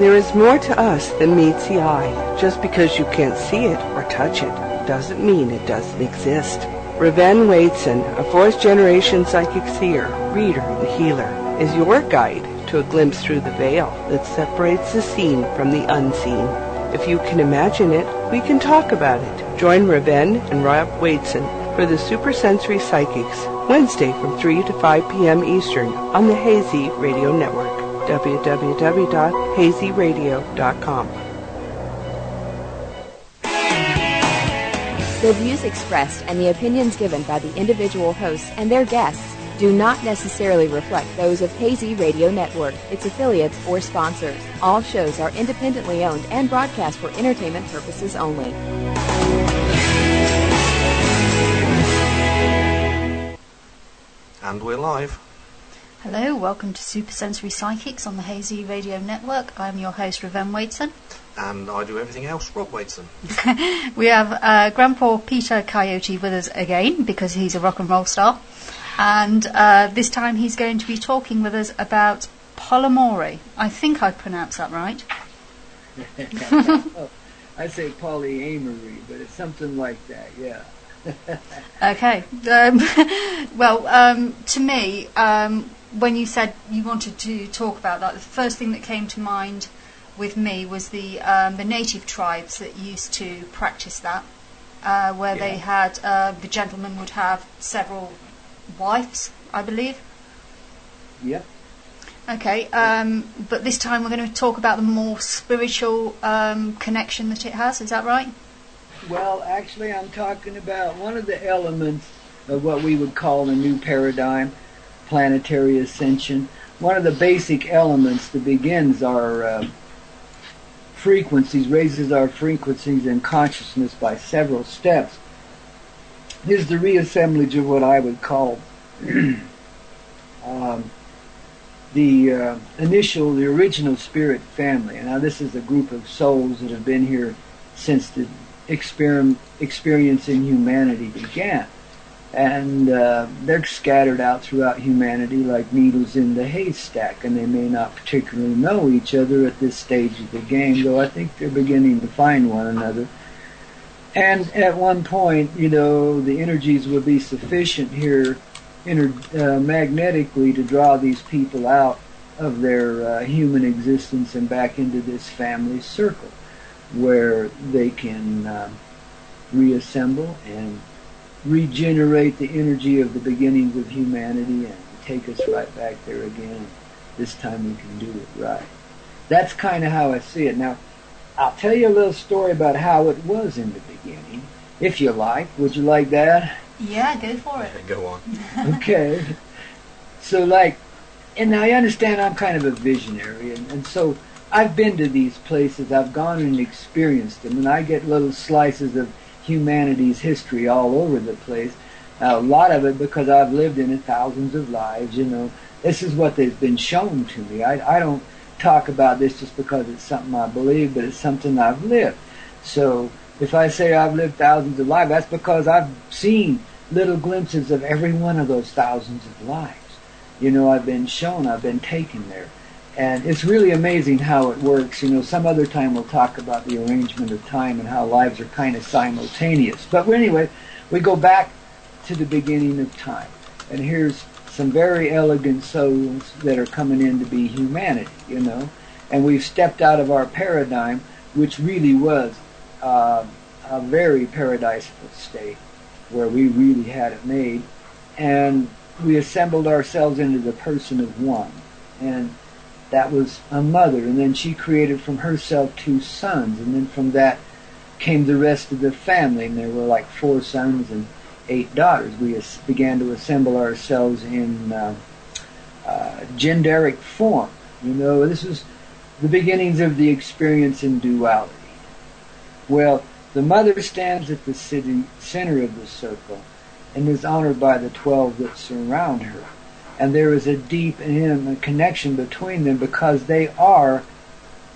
There is more to us than meets the eye. Just because you can't see it or touch it doesn't mean it doesn't exist. Ravenne Wadeson, a fourth-generation psychic seer, reader, and healer, is your guide to a glimpse through the veil that separates the seen from the unseen. If you can imagine it, we can talk about it. Join Ravenne and Rob Wadeson for the Supersensory Psychics, Wednesday from 3 to 5 p.m. Eastern on the Hazy Radio Network, www.hazyradio.com. The views expressed and the opinions given by the individual hosts and their guests do not necessarily reflect those of Hazy Radio Network, its affiliates, or sponsors. All shows are independently owned and broadcast for entertainment purposes only. And we're live. Hello, welcome to Supersensory Psychics on the Hazy Radio Network. I'm your host, Ravenne Wadeson. And I do everything else, Rob Wadeson. We have Grandpaw Peter Koyote with us again because he's a rock and roll star. And this time he's going to be talking with us about Polyamory. I think I pronounced that right. I say polyamory, but it's something like that, yeah. Okay. To me, when you said you wanted to talk about that, the first thing that came to mind with me was the native tribes that used to practice that, where they had the gentleman would have several wives, I believe. Yep. Okay, but this time we're going to talk about the more spiritual connection that it has. Is that right? Well, actually, I'm talking about one of the elements of what we would call the new paradigm, planetary ascension. One of the basic elements that begins our frequencies, raises our frequencies in consciousness by several steps, is the reassemblage of what I would call the original spirit family. Now, this is a group of souls that have been here since the experience in humanity began. And they're scattered out throughout humanity like needles in the haystack, and they may not particularly know each other at this stage of the game, though I think they're beginning to find one another. And at one point, the energies will be sufficient here magnetically to draw these people out of their human existence and back into this family circle, where they can reassemble and regenerate the energy of the beginnings of humanity and take us right back there again. This time we can do it right. That's kind of how I see it. Now, I'll tell you a little story about how it was in the beginning, if you like. Would you like that? Yeah, go for it. Go on. Okay. So, and I understand I'm kind of a visionary, and so I've been to these places. I've gone and experienced them, and I get little slices of humanity's history all over the place. A lot of it because I've lived in it thousands of lives. This is what they've been shown to me. I don't talk about this just because it's something I believe, but it's something I've lived. So if I say I've lived thousands of lives, that's because I've seen little glimpses of every one of those thousands of lives. I've been shown, I've been taken there. And it's really amazing how it works. Some other time we'll talk about the arrangement of time and how lives are kind of simultaneous. But anyway, we go back to the beginning of time. And here's some very elegant souls that are coming in to be humanity, And we've stepped out of our paradigm, which really was a very paradisal state, where we really had it made. And we assembled ourselves into the person of one. And that was a mother, and then she created from herself 2 sons, and then from that came the rest of the family, and there were like 4 sons and 8 daughters. We began to assemble ourselves in genderic form. This was the beginnings of the experience in duality. Well, the mother stands at the center of the circle and is honored by the 12 that surround her. And there is a deep and intimate connection between them because they are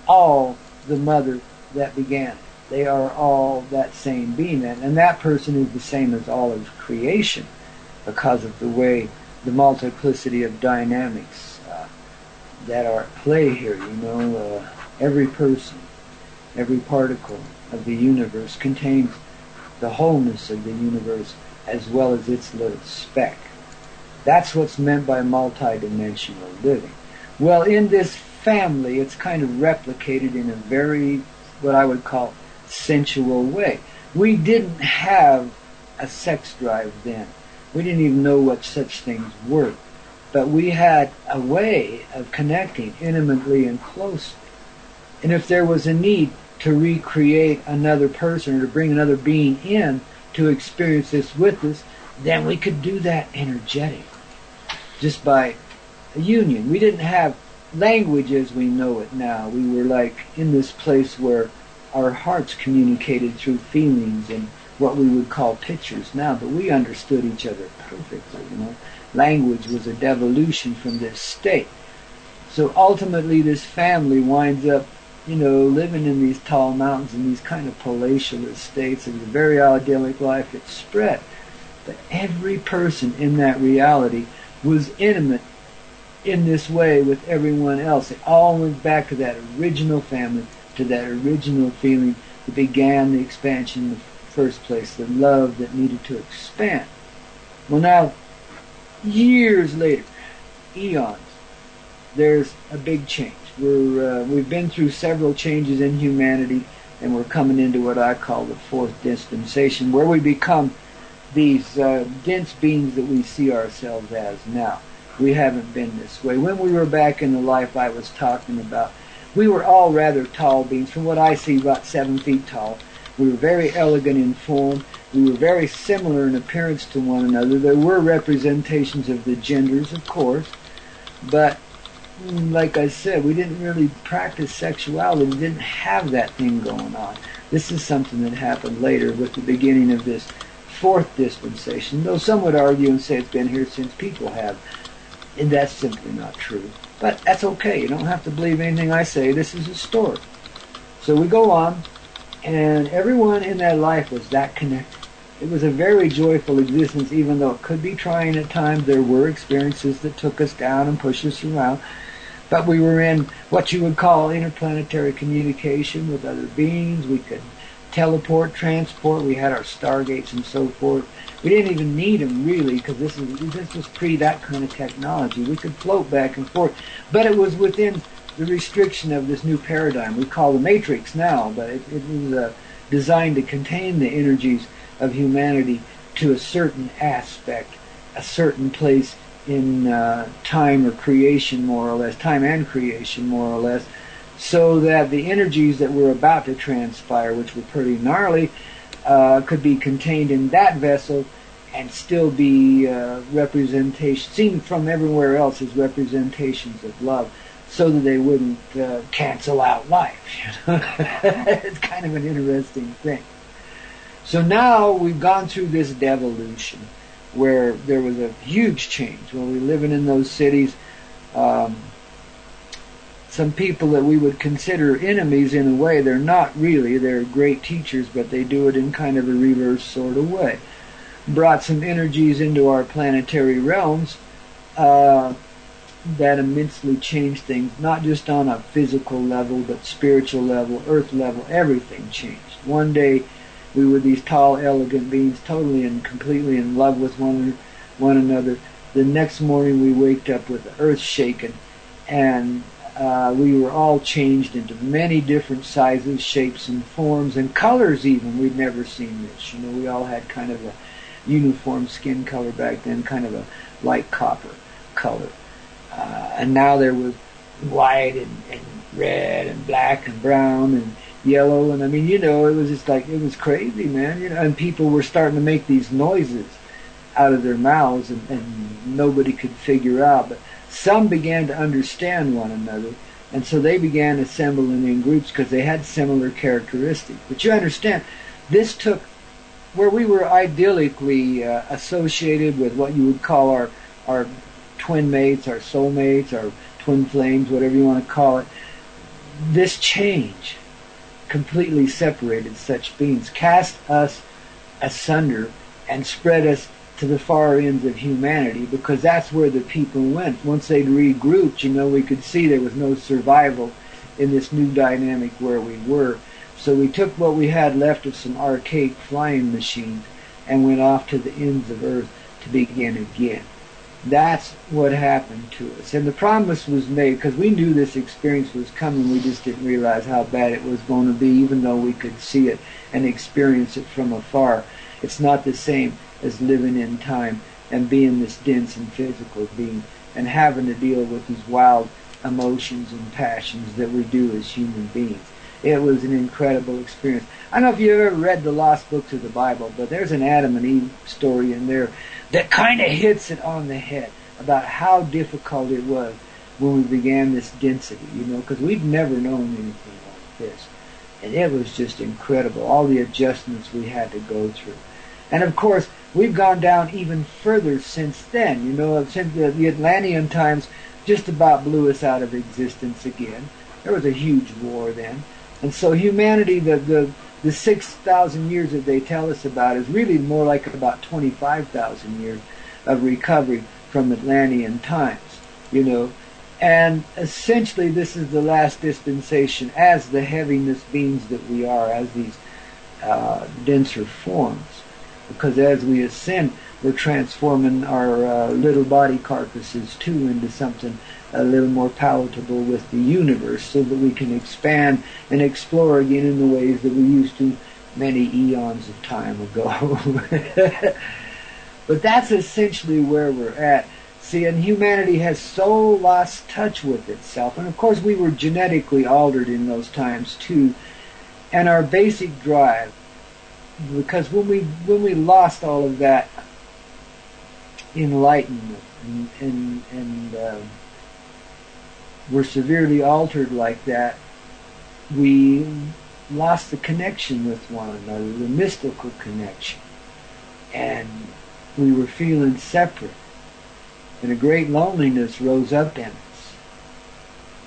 all the mother that began it. They are all that same being. And that person is the same as all of creation because of the way, the multiplicity of dynamics that are at play here. Every person, every particle of the universe contains the wholeness of the universe as well as its little speck. That's what's meant by multidimensional living. Well, in this family, it's kind of replicated in a very, what I would call, sensual way. We didn't have a sex drive then. We didn't even know what such things were. But we had a way of connecting intimately and closely. And if there was a need to recreate another person or to bring another being in to experience this with us, then we could do that energetically, just by a union. We didn't have language as we know it now. We were like in this place where our hearts communicated through feelings and what we would call pictures now, but we understood each other perfectly, you know. Language was a devolution from this state. So ultimately this family winds up, you know, living in these tall mountains in these kind of palatial estates. It was a very idyllic life. It spread. But every person in that reality was intimate in this way with everyone else. It all went back to that original family, to that original feeling that began the expansion in the first place, the love that needed to expand. Well, now, years later, eons, there's a big change. We've been through several changes in humanity, and we're coming into what I call the fourth dispensation, where we become these dense beings that we see ourselves as now. We haven't been this way. When we were back in the life I was talking about, we were all rather tall beings. From what I see, about 7 feet tall. We were very elegant in form. We were very similar in appearance to one another. There were representations of the genders, of course, but like I said, we didn't really practice sexuality. We didn't have that thing going on. This is something that happened later with the beginning of this fourth dispensation, though some would argue and say it's been here since people have. And that's simply not true. But that's okay. You don't have to believe anything I say. This is a story. So we go on, and everyone in that life was that connected. It was a very joyful existence, even though it could be trying at times. There were experiences that took us down and pushed us around. But we were in what you would call interplanetary communication with other beings. We could teleport, transport. We had our stargates and so forth. We didn't even need them, really, because this was pre that kind of technology. We could float back and forth. But it was within the restriction of this new paradigm we call the Matrix now, but it was designed to contain the energies of humanity to a certain aspect, a certain place in time or creation, more or less, time and creation, more or less, so that the energies that were about to transpire, which were pretty gnarly, could be contained in that vessel and still be representation, seen from everywhere else as representations of love, so that they wouldn't cancel out life. You know? It's kind of an interesting thing. So now we've gone through this devolution where there was a huge change. When we were living in those cities, some people that we would consider enemies in a way, they're not really. They're great teachers, but they do it in kind of a reverse sort of way. Brought some energies into our planetary realms that immensely changed things, not just on a physical level, but spiritual level, earth level. Everything changed. One day we were these tall, elegant beings, totally and completely in love with one another. The next morning we waked up with the earth shaken, and we were all changed into many different sizes, shapes, and forms, and colors even. We'd never seen this. You know, we all had kind of a uniform skin color back then, kind of a light copper color. And now there was white and red and black and brown and yellow, and I mean, you know, it was just like, it was crazy, man. You know, and people were starting to make these noises out of their mouths, and nobody could figure out. But some began to understand one another, and so they began assembling in groups because they had similar characteristics. But you understand, this took where we were idyllically associated with what you would call our twin mates, our soul mates, our twin flames, whatever you want to call it. This change completely separated such beings, cast us asunder, and spread us to the far ends of humanity, because that's where the people went. Once they'd regrouped, you know, we could see there was no survival in this new dynamic where we were. So we took what we had left of some archaic flying machines and went off to the ends of Earth to begin again. That's what happened to us. And the promise was made because we knew this experience was coming. We just didn't realize how bad it was going to be, even though we could see it and experience it from afar. It's not the same as living in time and being this dense and physical being and having to deal with these wild emotions and passions that we do as human beings. It was an incredible experience. I don't know if you've ever read the lost books of the Bible, but there's an Adam and Eve story in there that kind of hits it on the head about how difficult it was when we began this density, because we'd never known anything like this. And it was just incredible, all the adjustments we had to go through. And of course, we've gone down even further since then. Since the Atlantean times just about blew us out of existence again. There was a huge war then. And so humanity, the 6,000 years that they tell us about is really more like about 25,000 years of recovery from Atlantean times, And essentially this is the last dispensation as the heaviness beings that we are, as these denser forms. Because as we ascend, we're transforming our little body carcasses too into something a little more palatable with the universe, so that we can expand and explore again in the ways that we used to many eons of time ago. But that's essentially where we're at. See, and humanity has so lost touch with itself. And of course we were genetically altered in those times too. And our basic drive, because when we lost all of that enlightenment and were severely altered like that, we lost the connection with one another, the mystical connection. And we were feeling separate. And a great loneliness rose up in us.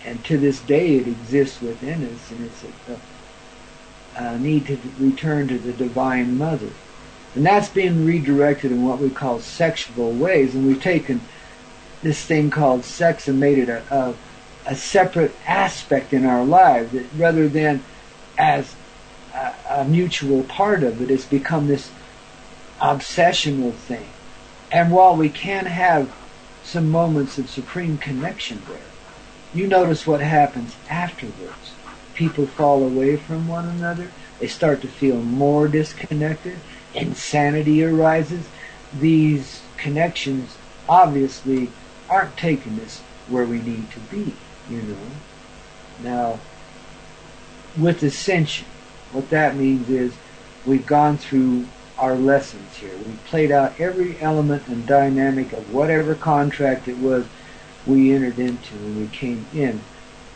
And to this day it exists within us, and it's a need to return to the Divine Mother. And that's being redirected in what we call sexual ways. And we've taken this thing called sex and made it a separate aspect in our lives, that rather than as a mutual part of it, it's become this obsessional thing. And while we can have some moments of supreme connection there, you notice what happens afterwards. People fall away from one another. They start to feel more disconnected. Insanity arises. These connections obviously aren't taking us where we need to be. Now, with ascension, what that means is we've gone through our lessons here. We've played out every element and dynamic of whatever contract it was we entered into when we came in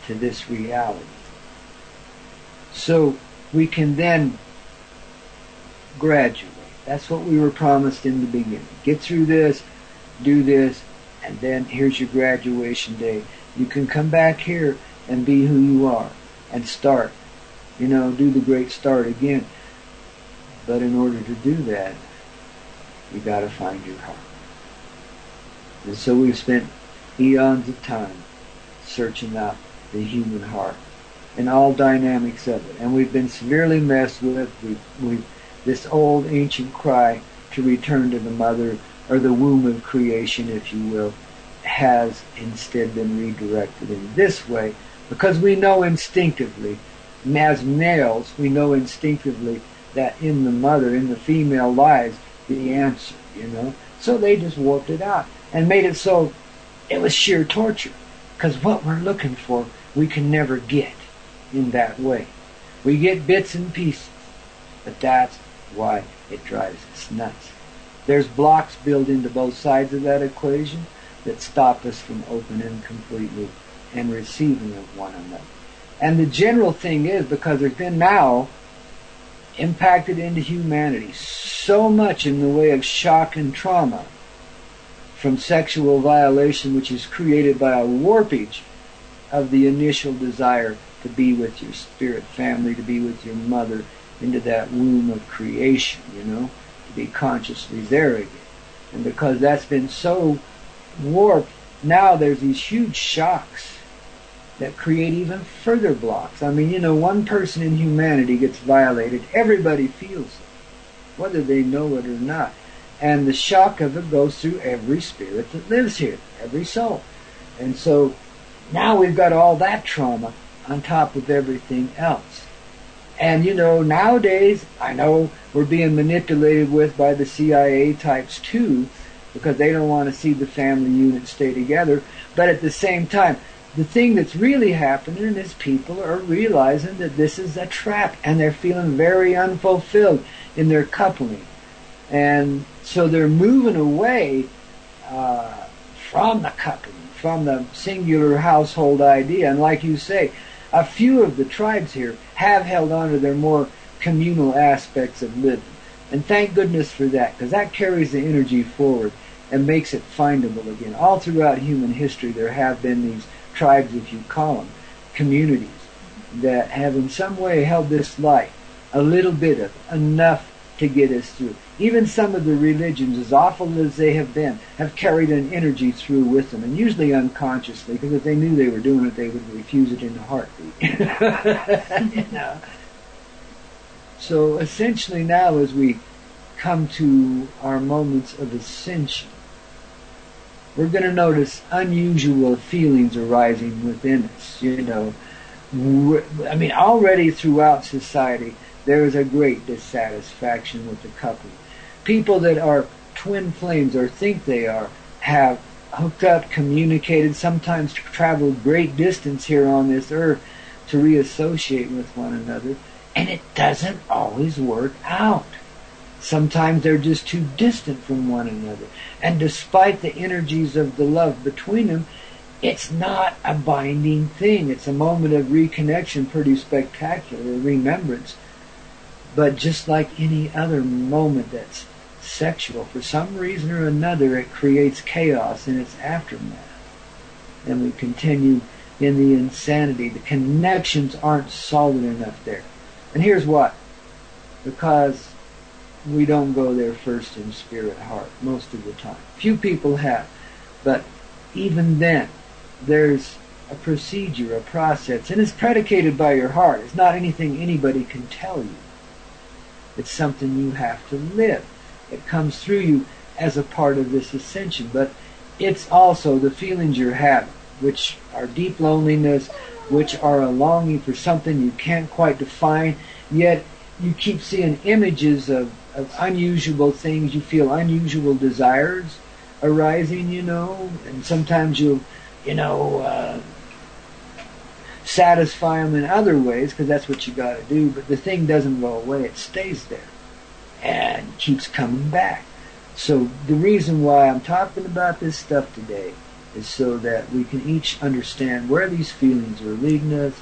to this reality. So we can then graduate. That's what we were promised in the beginning. Get through this, do this, and then here's your graduation day. You can come back here and be who you are and start, do the great start again. But in order to do that, you got to find your heart. And so we've spent eons of time searching out the human heart and all dynamics of it. And we've been severely messed with. We've this old ancient cry to return to the mother, or the womb of creation, if you will, has instead been redirected in this way, because we know instinctively, as males, we know instinctively that in the mother, in the female, lies the answer, So they just warped it out and made it so it was sheer torture, because what we're looking for, we can never get in that way. We get bits and pieces, but that's why it drives us nuts. There's blocks built into both sides of that equation that stop us from opening completely and receiving of one another. And the general thing is, because there's been now impacted into humanity so much in the way of shock and trauma from sexual violation, which is created by a warpage of the initial desire to be with your spirit family, to be with your mother, into that womb of creation, to be consciously there again. And because that's been so warped, now there's these huge shocks that create even further blocks. I mean, one person in humanity gets violated, everybody feels it, whether they know it or not. And the shock of it goes through every spirit that lives here, every soul. And so now we've got all that trauma on top of everything else. And nowadays, I know we're being manipulated with by the CIA types too, because they don't want to see the family unit stay together. But at the same time, the thing that's really happening is people are realizing that this is a trap, and they're feeling very unfulfilled in their coupling. And so they're moving away from the coupling, from the singular household idea. And like you say, a few of the tribes here have held on to their more communal aspects of living. And thank goodness for that, because that carries the energy forward and makes it findable again. All throughout human history there have been these tribes, if you call them, communities, that have in some way held this light, a little bit of it, enough to get us through. Even some of the religions, as awful as they have been, have carried an energy through with them, and usually unconsciously, because if they knew they were doing it, they would refuse it in a heartbeat. So essentially now, as we come to our moments of ascension, we're going to notice unusual feelings arising within us. Already throughout society, there is a great dissatisfaction with the couple. People that are twin flames, or think they are, have hooked up, communicated, sometimes traveled great distance here on this earth to reassociate with one another, and it doesn't always work out. Sometimes they're just too distant from one another. And despite the energies of the love between them, it's not a binding thing. It's a moment of reconnection, pretty spectacular, a remembrance. But just like any other moment that's sexual, for some reason or another, it creates chaos in its aftermath. And we continue in the insanity. The connections aren't solid enough there. And here's what. Because we don't go there first in spirit heart most of the time. Few people have. But even then, there's a procedure, a process, and it's predicated by your heart. It's not anything anybody can tell you. It's something you have to live. It comes through you as a part of this ascension. But it's also the feelings you're having, which are deep loneliness, which are a longing for something you can't quite define, yet you keep seeing images of unusual things. You feel unusual desires arising, and sometimes you'll, satisfy them in other ways, because that's what you got to do, but the thing doesn't go away. It stays there and keeps coming back. So the reason why I'm talking about this stuff today is so that we can each understand where these feelings are leading us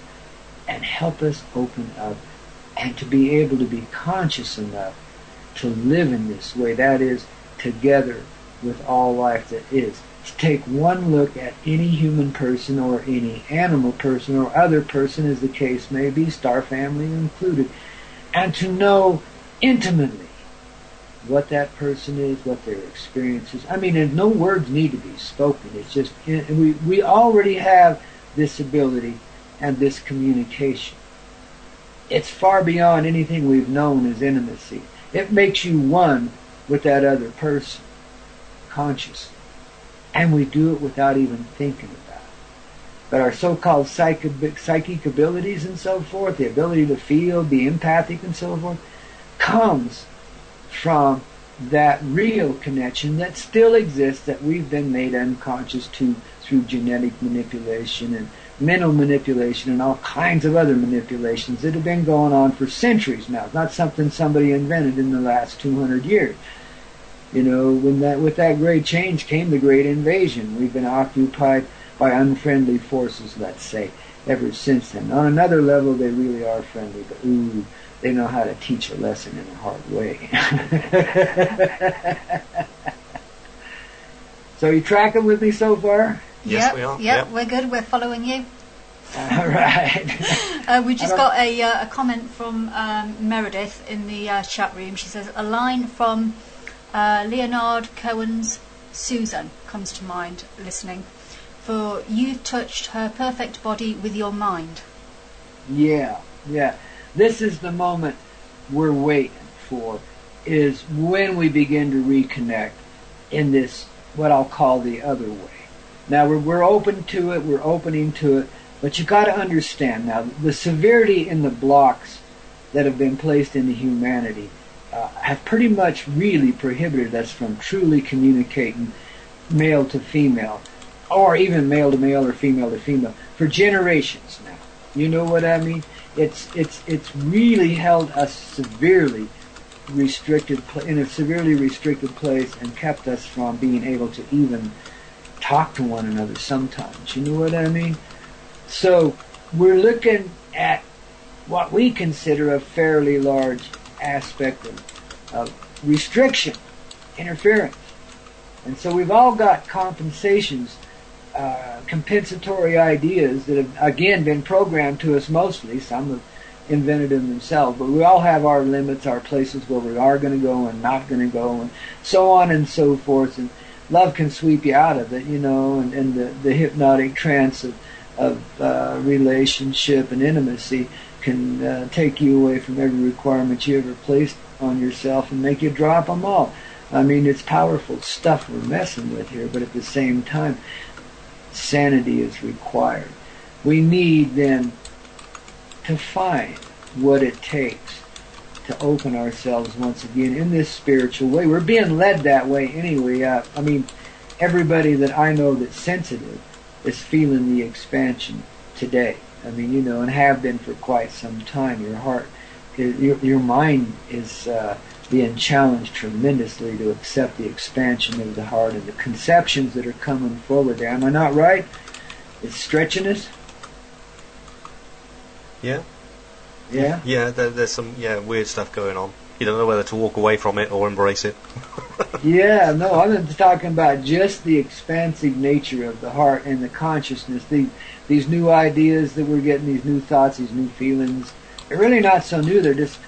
and help us open up and to be able to be conscious enough to live in this way, that is, together with all life that is. To take one look at any human person or any animal person or other person, as the case may be, star family included, and to know intimately what that person is, what their experience is. And no words need to be spoken. It's just, we already have this ability and this communication. It's far beyond anything we've known as intimacy. It makes you one with that other person, consciously. And we do it without even thinking about it. But our so-called psychic abilities and so forth, the ability to feel, be empathic and so forth, comes from that real connection that still exists, that we've been made unconscious to through genetic manipulation and mental manipulation and all kinds of other manipulations that have been going on for centuries now. It's not something somebody invented in the last 200 years. With that great change came the great invasion. We've been occupied by unfriendly forces, let's say, ever since then. On another level, they really are friendly, but they know how to teach a lesson in a hard way. So you tracking with me so far? Yes, we are. Yep, we're good. We're following you. All right. We just got a comment from Meredith in the chat room. She says, a line from Leonard Cohen's Susan comes to mind listening. for you touched her perfect body with your mind. Yeah. This is the moment we're waiting for, is when we begin to reconnect in this, what I'll call the other way. Now we're open to it, we're opening to it, but you got to understand now, the severity in the blocks that have been placed into humanity have pretty much really prohibited us from truly communicating male to female, or even male to male or female to female, for generations now. You know what I mean? It's really held us severely restricted in a severely restricted place, and kept us from being able to even talk to one another sometimes. You know what I mean? So we're looking at what we consider a fairly large aspect of restriction, interference. And so we've all got compensations, compensatory ideas that have, again, been programmed to us mostly. Some have invented them themselves, but we all have our limits, our places where we are going to go and not going to go, and so on and so forth. And love can sweep you out of it, you know, and the hypnotic trance of relationship and intimacy can take you away from every requirement you ever placed on yourself and make you drop them all. I mean, it's powerful stuff we're messing with here, but at the same time, sanity is required. We need then to find what it takes to open ourselves once again in this spiritual way. We're being led that way anyway. I mean, everybody that I know that's sensitive is feeling the expansion today. I mean, you know, and have been for quite some time. Your heart, your mind is being challenged tremendously to accept the expansion of the heart and the conceptions that are coming forward there. Am I not right? It's stretching us? Yeah. Yeah? Yeah, there's some weird stuff going on. You don't know whether to walk away from it or embrace it. Yeah, no, I'm talking about just the expansive nature of the heart and the consciousness. These new ideas that we're getting, these new thoughts, these new feelings, they're really not so new. They're just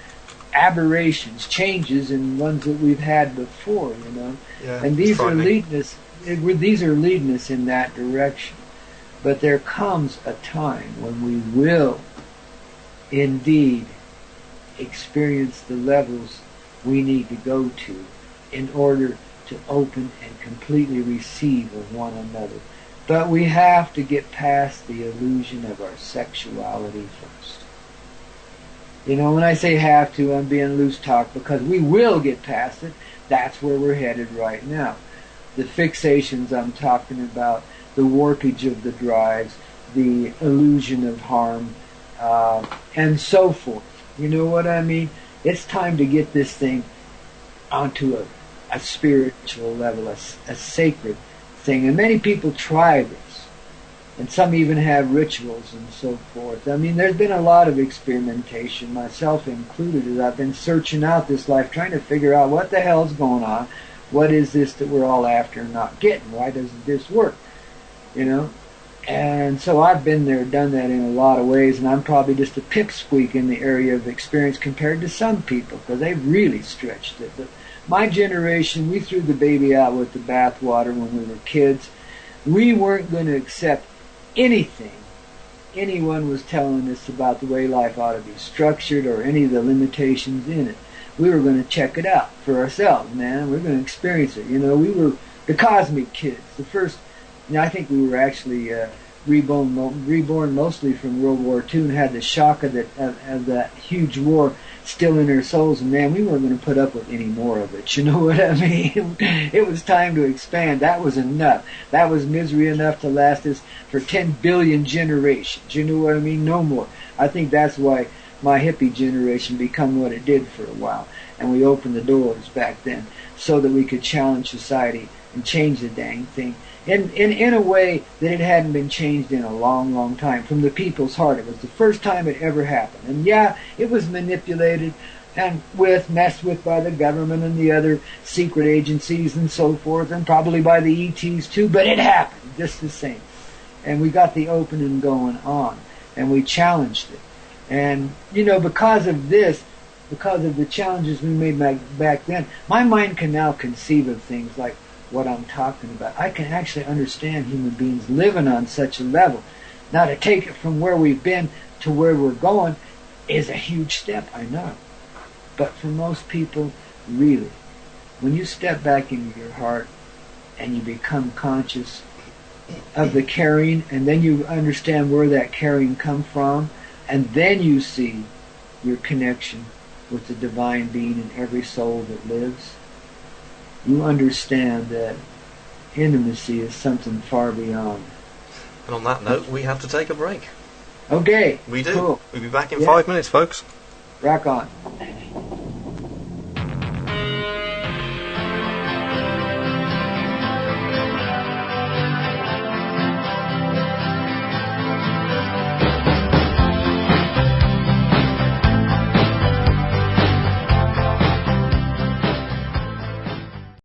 aberrations, changes in ones that we've had before, you know. Yeah, and these are leading us. These are leading us in that direction. But there comes a time when we will indeed experience the levels we need to go to in order to open and completely receive of one another. But we have to get past the illusion of our sexuality first. You know, when I say have to, I'm being loose talk, because we will get past it. That's where we're headed right now. The fixations I'm talking about, the warpage of the drives, the illusion of harm, and so forth. You know what I mean? It's time to get this thing onto a spiritual level, a sacred thing. And many people try this. And some even have rituals and so forth. I mean, there's been a lot of experimentation, myself included, as I've been searching out this life, trying to figure out what the hell's going on. What is this that we're all after and not getting? Why doesn't this work? You know? And so I've been there, done that in a lot of ways, and I'm probably just a pipsqueak in the area of experience compared to some people, because they've really stretched it. But my generation, we threw the baby out with the bathwater when we were kids. We weren't going to accept anything anyone was telling us about the way life ought to be structured or any of the limitations in it. We were going to check it out for ourselves, man. We're going to experience it. You know, we were the cosmic kids. The first, I think we were actually reborn mostly from World War II and had the shock of that huge war still in our souls. And man, we weren't going to put up with any more of it. You know what I mean? It was time to expand. That was enough. That was misery enough to last us for 10 billion generations. You know what I mean? No more. I think that's why my hippie generation become what it did for a while. And we opened the doors back then so that we could challenge society and change the dang thing in a way that it hadn't been changed in a long, long time, from the people's heart. It was the first time it ever happened. And yeah, it was manipulated and messed with by the government and the other secret agencies and so forth, and probably by the ETs too, but it happened just the same. And we got the opening going on, and we challenged it. And, you know, because of this, because of the challenges we made back then, my mind can now conceive of things like what I'm talking about. I can actually understand human beings living on such a level. Now, to take it from where we've been to where we're going is a huge step, I know. But for most people, really, when you step back into your heart and you become conscious of the caring, and then you understand where that caring comes from, and then you see your connection with the divine being in every soul that lives, you understand that intimacy is something far beyond. And on that note, we have to take a break. Okay. We do. Cool. We'll be back in 5 minutes, folks. Rock on.